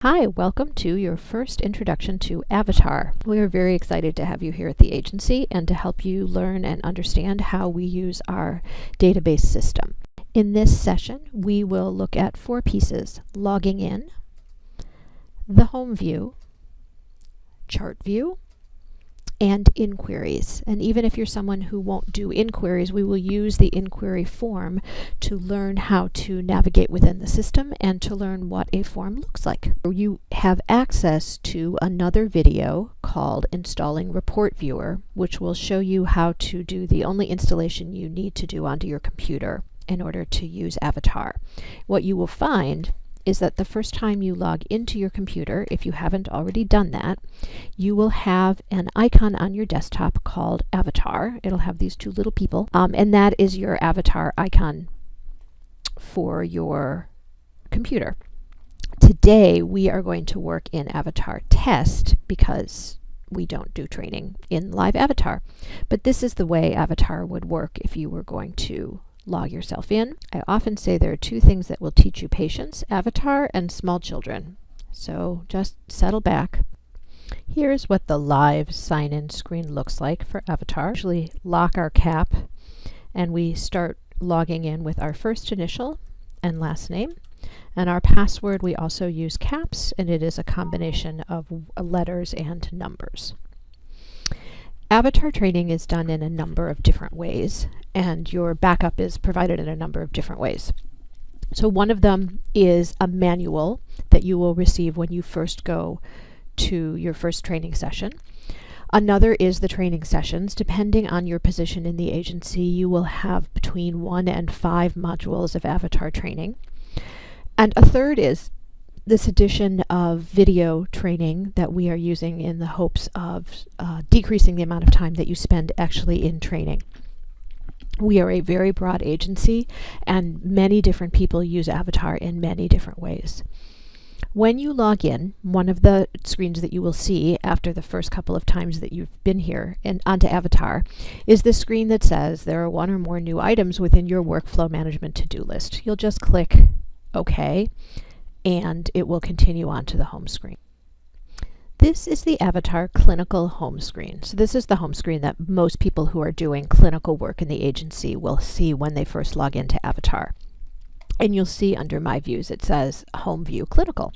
Hi, welcome to your first introduction to Avatar. We are very excited to have you here at the agency and to help you learn and understand how we use our database system. In this session, we will look at 4 pieces: logging in, the home view, chart view, and inquiries. And even if you're someone who won't do inquiries, we will use the inquiry form to learn how to navigate within the system and to learn what a form looks like. You have access to another video called Installing Report Viewer, which will show you how to do the only installation you need to do onto your computer in order to use Avatar. What you will find is that the first time you log into your computer, if you haven't already done that, you will have an icon on your desktop called Avatar. It'll have these 2 little people, and that is your avatar icon for your computer. Today, we are going to work in Avatar Test because we don't do training in live Avatar. But this is the way Avatar would work if you were going to log yourself in. I often say there are 2 things that will teach you patience: Avatar and small children. So just settle back. Here's what the live sign-in screen looks like for Avatar. We usually lock our cap and we start logging in with our first initial and last name. And our password, we also use caps, and it is a combination of letters and numbers. Avatar training is done in a number of different ways, and your backup is provided in a number of different ways. So one of them is a manual that you will receive when you first go to your first training session. Another is the training sessions. Depending on your position in the agency, you will have between 1 and 5 modules of Avatar training. And a third is this edition of video training that we are using in the hopes of decreasing the amount of time that you spend actually in training. We are a very broad agency, and many different people use Avatar in many different ways. When you log in, one of the screens that you will see after the first couple of times that you've been here and onto Avatar is this screen that says there are 1 or more new items within your workflow management to-do list. You'll just click OK, and it will continue on to the home screen. This is the Avatar clinical home screen. So this is the home screen that most people who are doing clinical work in the agency will see when they first log into Avatar. And you'll see under My Views it says Home View Clinical.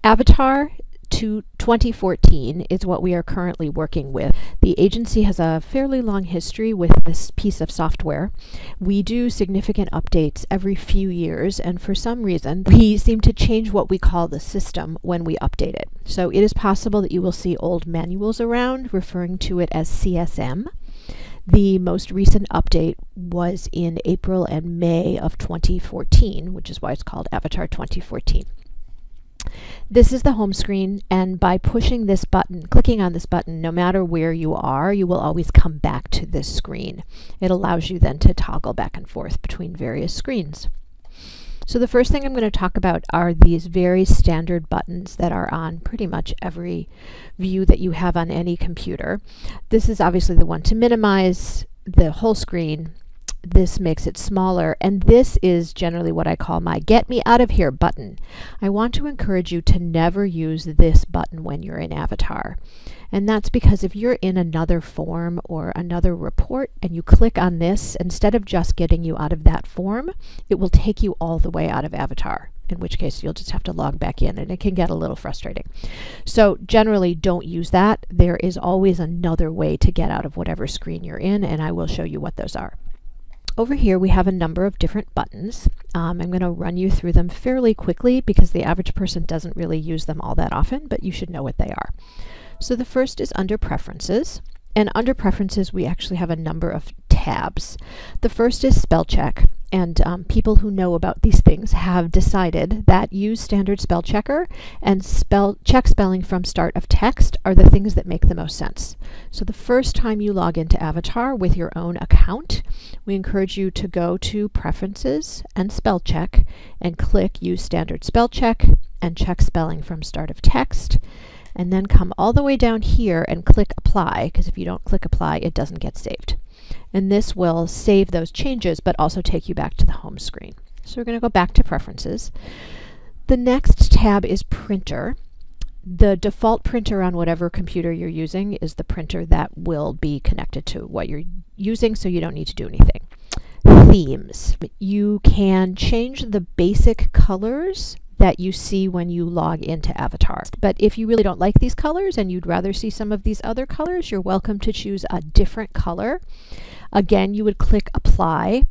Avatar to 2014 is what we are currently working with. The agency has a fairly long history with this piece of software. We do significant updates every few years, and for some reason we seem to change what we call the system when we update it. So it is possible that you will see old manuals around referring to it as CSM. The most recent update was in April and May of 2014, which is why it's called Avatar 2014. This is the home screen, and by pushing this button, clicking on this button, no matter where you are, you will always come back to this screen. It allows you then to toggle back and forth between various screens. So the first thing I'm going to talk about are these very standard buttons that are on pretty much every view that you have on any computer. This is obviously the one to minimize the whole screen. This makes it smaller, and this is generally what I call my Get Me Out of Here button. I want to encourage you to never use this button when you're in Avatar. And that's because if you're in another form or another report and you click on this, instead of just getting you out of that form, it will take you all the way out of Avatar, in which case you'll just have to log back in, and it can get a little frustrating. So generally don't use that. There is always another way to get out of whatever screen you're in, and I will show you what those are. Over here we have a number of different buttons. I'm going to run you through them fairly quickly because the average person doesn't really use them all that often, but you should know what they are. So the first is under Preferences, and under Preferences we actually have a number of tabs. The first is Spell Check, and people who know about these things have decided that use standard spell checker and check spelling from start of text are the things that make the most sense. So the first time you log into Avatar with your own account, we encourage you to go to Preferences and Spell Check and click Use Standard Spell Check and check spelling from start of text, and then come all the way down here and click Apply, because if you don't click Apply, it doesn't get saved. And this will save those changes, but also take you back to the home screen. So we're going to go back to Preferences. The next tab is printer. The default printer on whatever computer you're using is the printer that will be connected to what you're using, so you don't need to do anything. Themes. You can change the basic colors that you see when you log into Avatar. But if you really don't like these colors and you'd rather see some of these other colors, you're welcome to choose a different color. Again, you would click Apply.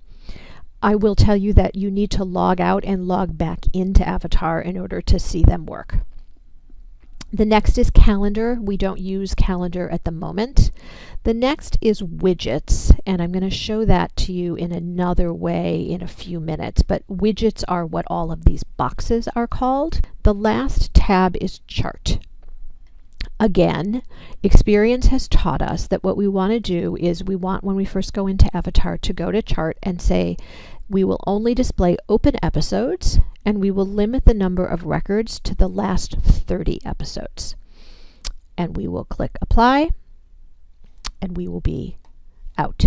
I will tell you that you need to log out and log back into Avatar in order to see them work. The next is calendar. We don't use calendar at the moment. The next is widgets, and I'm going to show that to you in another way in a few minutes, but widgets are what all of these boxes are called. The last tab is chart. Again, experience has taught us that what we want to do is we want, when we first go into Avatar, to go to chart and say we will only display open episodes, and we will limit the number of records to the last 30 episodes. And we will click Apply, and we will be out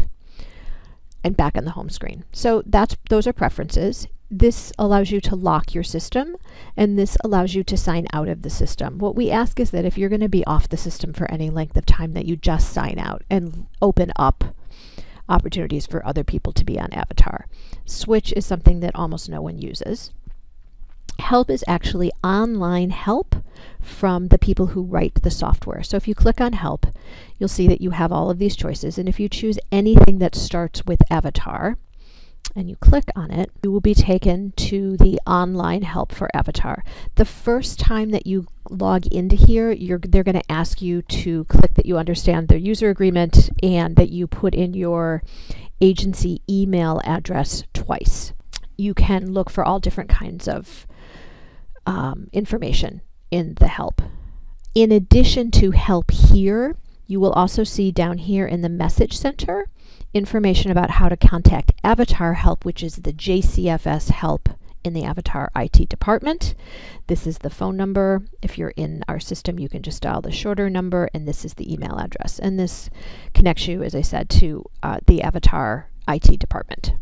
and back on the home screen. So those are preferences. This allows you to lock your system, and this allows you to sign out of the system. What we ask is that if you're going to be off the system for any length of time, that you just sign out and open up opportunities for other people to be on Avatar. Switch is something that almost no one uses. Help is actually online help from the people who write the software. So if you click on help, you'll see that you have all of these choices, and if you choose anything that starts with Avatar and you click on it, you will be taken to the online help for Avatar. The first time that you log into here, they're going to ask you to click that you understand their user agreement and that you put in your agency email address twice. You can look for all different kinds of information in the help. In addition to help here, you will also see down here in the message center information about how to contact Avatar help, which is the JCFS help in the Avatar IT department. This is the phone number. If you're in our system, you can just dial the shorter number, and this is the email address. And this connects you, as I said, to the Avatar IT department.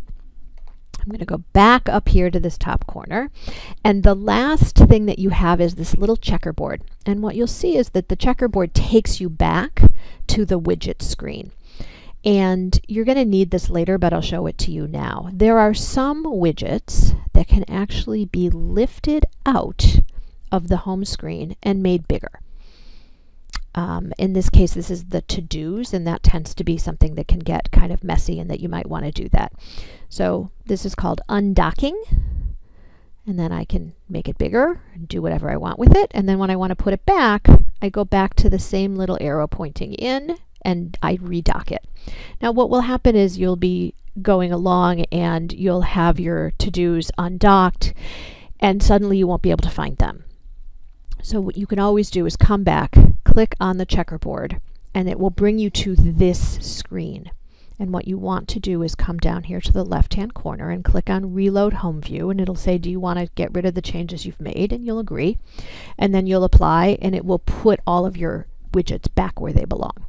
I'm going to go back up here to this top corner, and the last thing that you have is this little checkerboard. And what you'll see is that the checkerboard takes you back to the widget screen. And you're going to need this later, but I'll show it to you now. There are some widgets that can actually be lifted out of the home screen and made bigger. In this case, this is the to-dos, and that tends to be something that can get kind of messy and that you might want to do that. So this is called undocking, and then I can make it bigger and do whatever I want with it. And then when I want to put it back, I go back to the same little arrow pointing in, and I redock it. Now what will happen is you'll be going along and you'll have your to-dos undocked, and suddenly you won't be able to find them. So what you can always do is come back, click on the checkerboard, and it will bring you to this screen. And what you want to do is come down here to the left-hand corner and click on Reload Home View, and it'll say, do you want to get rid of the changes you've made? And you'll agree. And then you'll apply, and it will put all of your widgets back where they belong.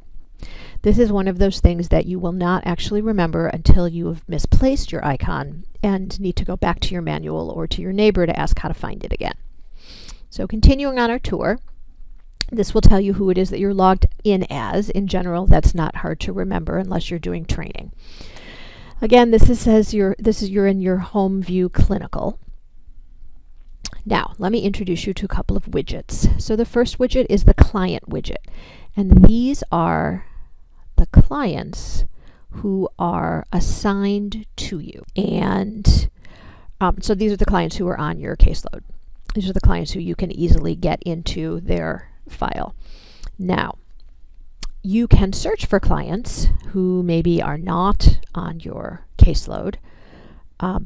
This is one of those things that you will not actually remember until you have misplaced your icon and need to go back to your manual or to your neighbor to ask how to find it again. So continuing on our tour, this will tell you who it is that you're logged in as. In general, that's not hard to remember unless you're doing training. Again, says you're in your home view clinical. Now, let me introduce you to a couple of widgets. So the first widget is the client widget, and these are the clients who are assigned to you. And so these are the clients who are on your caseload. These are the clients who you can easily get into their file. Now, you can search for clients who maybe are not on your caseload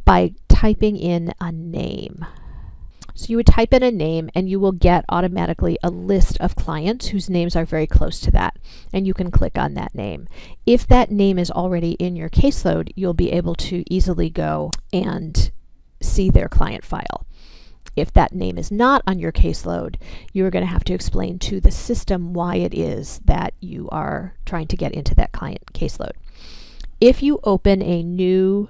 by typing in a name. So you would type in a name, and you will get automatically a list of clients whose names are very close to that, and you can click on that name. If that name is already in your caseload, you'll be able to easily go and see their client file. If that name is not on your caseload, you're going to have to explain to the system why it is that you are trying to get into that client caseload. If you open a new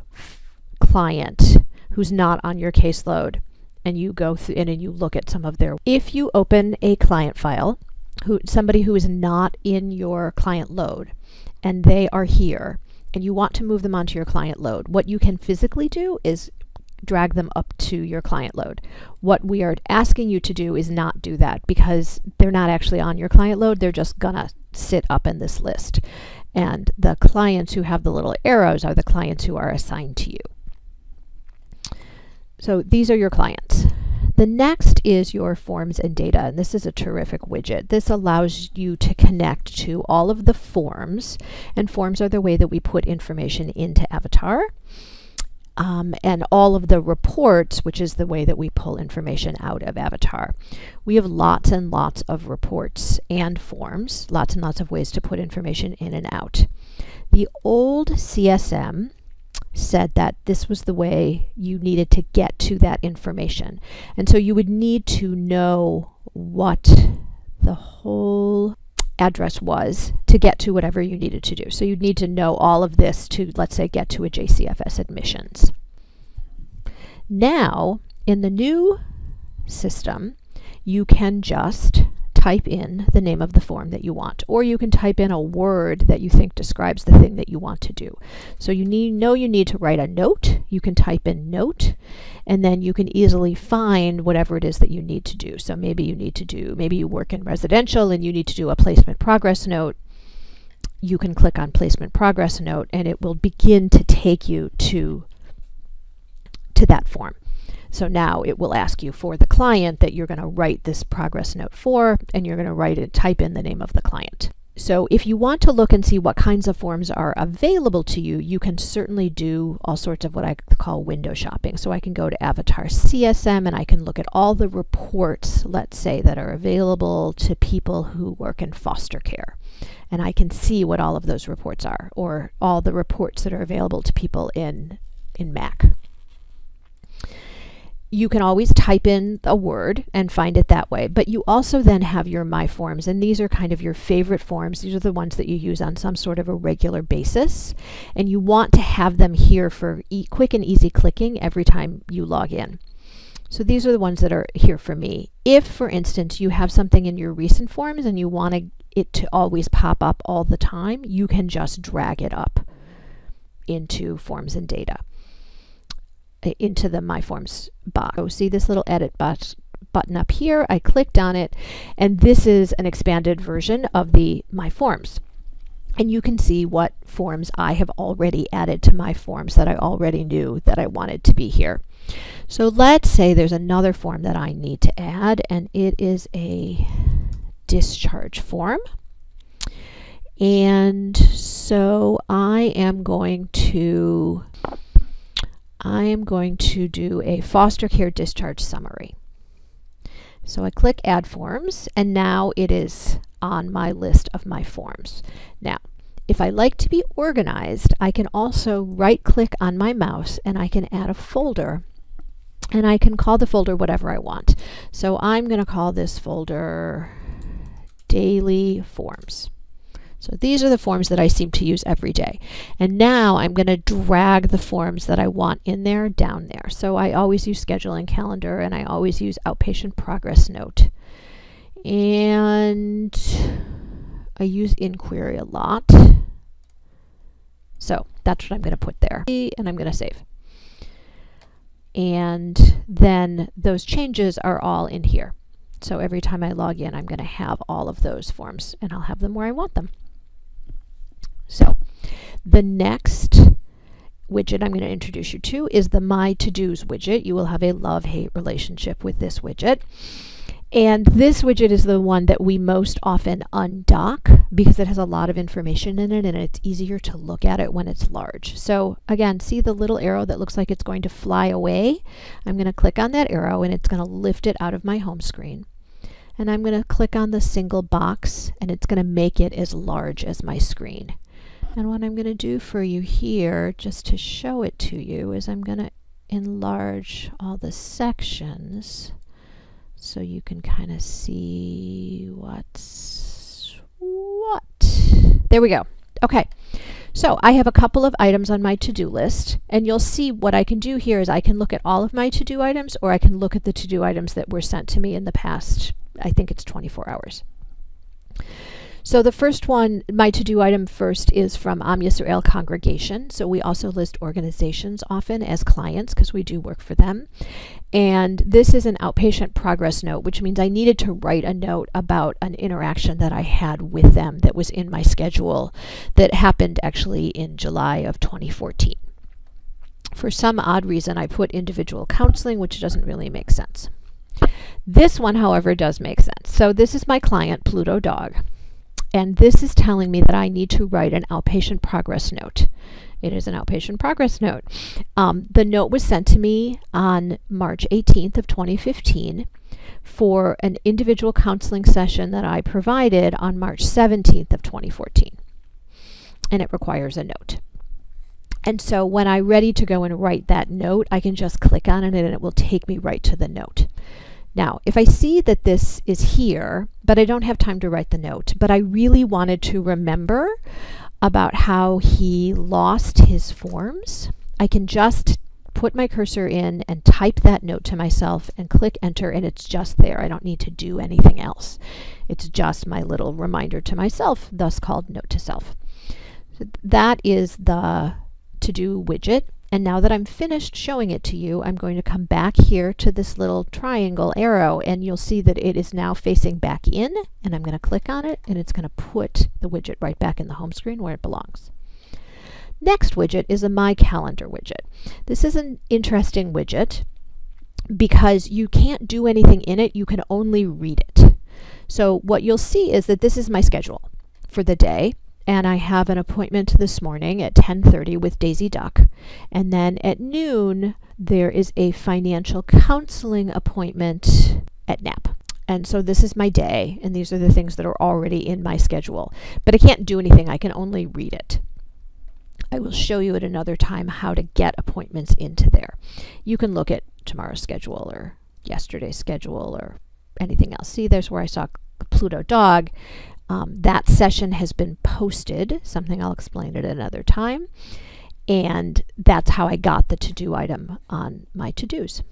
client who's not on your caseload, and you go through and you look at some of their. If you open a client file, somebody who is not in your client load, and they are here, and you want to move them onto your client load, what you can physically do is drag them up to your client load. What we are asking you to do is not do that, because they're not actually on your client load. They're just gonna sit up in this list. And the clients who have the little arrows are the clients who are assigned to you. So these are your clients. The next is your forms and data, and this is a terrific widget. This allows you to connect to all of the forms, and forms are the way that we put information into Avatar. And all of the reports, which is the way that we pull information out of Avatar. We have lots and lots of reports and forms, lots and lots of ways to put information in and out. The old CSM said that this was the way you needed to get to that information. And so you would need to know what the whole address was to get to whatever you needed to do. So you'd need to know all of this to, let's say, get to a JCFS admissions. Now, in the new system, you can just type in the name of the form that you want, or you can type in a word that you think describes the thing that you want to do. So you need to write a note. You can type in note, and then you can easily find whatever it is that you need to do. So maybe you work in residential and you need to do a placement progress note. You can click on placement progress note, and it will begin to take you to that form. So now it will ask you for the client that you're going to write this progress note for, and you're going to type in the name of the client. So if you want to look and see what kinds of forms are available to you, you can certainly do all sorts of what I call window shopping. So I can go to Avatar CSM and I can look at all the reports, let's say, that are available to people who work in foster care. And I can see what all of those reports are, or all the reports that are available to people in Mac. You can always type in a word and find it that way, but you also then have your My Forms, and these are kind of your favorite forms. These are the ones that you use on some sort of a regular basis, and you want to have them here for quick and easy clicking every time you log in. So these are the ones that are here for me. If, for instance, you have something in your recent forms and you want it to always pop up all the time, you can just drag it up into forms and data, into the My Forms box. So see this little edit button up here? I clicked on it, and this is an expanded version of the My Forms. And you can see what forms I have already added to my forms that I already knew that I wanted to be here. So let's say there's another form that I need to add, and it is a discharge form. And so I am going to do a foster care discharge summary. So I click Add Forms, and now it is on my list of my forms. Now, if I like to be organized, I can also right-click on my mouse and I can add a folder, and I can call the folder whatever I want. So I'm going to call this folder Daily Forms. So these are the forms that I seem to use every day. And now I'm going to drag the forms that I want in there down there. So I always use scheduling calendar, and I always use outpatient progress note. And I use inquiry a lot. So that's what I'm going to put there. And I'm going to save. And then those changes are all in here. So every time I log in, I'm going to have all of those forms, and I'll have them where I want them. So the next widget I'm going to introduce you to is the My To-Dos widget. You will have a love-hate relationship with this widget. And this widget is the one that we most often undock because it has a lot of information in it, and it's easier to look at it when it's large. So again, see the little arrow that looks like it's going to fly away? I'm going to click on that arrow, and it's going to lift it out of my home screen. And I'm going to click on the single box, and it's going to make it as large as my screen. And what I'm going to do for you here, just to show it to you, is I'm going to enlarge all the sections so you can kind of see what's what. There we go. Okay, So I have a couple of items on my to-do list, and you'll see what I can do here is I can look at all of my to-do items, or I can look at the to-do items that were sent to me in the past, I think it's 24 hours. So the first one, my to-do item first, is from Am Yisrael congregation. So we also list organizations often as clients because we do work for them. And this is an outpatient progress note, which means I needed to write a note about an interaction that I had with them that was in my schedule that happened actually in July of 2014. For some odd reason, I put individual counseling, which doesn't really make sense. This one, however, does make sense. So this is my client, Pluto Dog. And this is telling me that I need to write an outpatient progress note. It is an outpatient progress note. The note was sent to me on March 18th of 2015 for an individual counseling session that I provided on March 17th of 2014. And it requires a note. And so when I'm ready to go and write that note, I can just click on it and it will take me right to the note. Now, if I see that this is here, but I don't have time to write the note, but I really wanted to remember about how he lost his forms, I can just put my cursor in and type that note to myself and click enter, and it's just there. I don't need to do anything else. It's just my little reminder to myself, thus called note to self. So that is the to-do widget. And now that I'm finished showing it to you, I'm going to come back here to this little triangle arrow, and you'll see that it is now facing back in, and I'm going to click on it, and it's going to put the widget right back in the home screen where it belongs. Next widget is a My Calendar widget. This is an interesting widget because you can't do anything in it, you can only read it. So what you'll see is that this is my schedule for the day. And I have an appointment this morning at 10:30 with Daisy Duck. And then at noon, there is a financial counseling appointment at NAP. And so this is my day, and these are the things that are already in my schedule. But I can't do anything, I can only read it. I will show you at another time how to get appointments into there. You can look at tomorrow's schedule or yesterday's schedule or anything else. See, there's where I saw Pluto Dog. That session has been posted, something I'll explain at another time, and that's how I got the to-do item on my to-dos.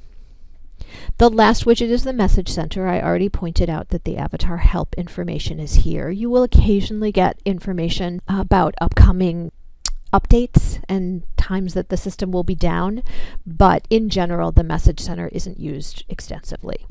The last widget is the Message Center. I already pointed out that the Avatar help information is here. You will occasionally get information about upcoming updates and times that the system will be down, but in general, the Message Center isn't used extensively.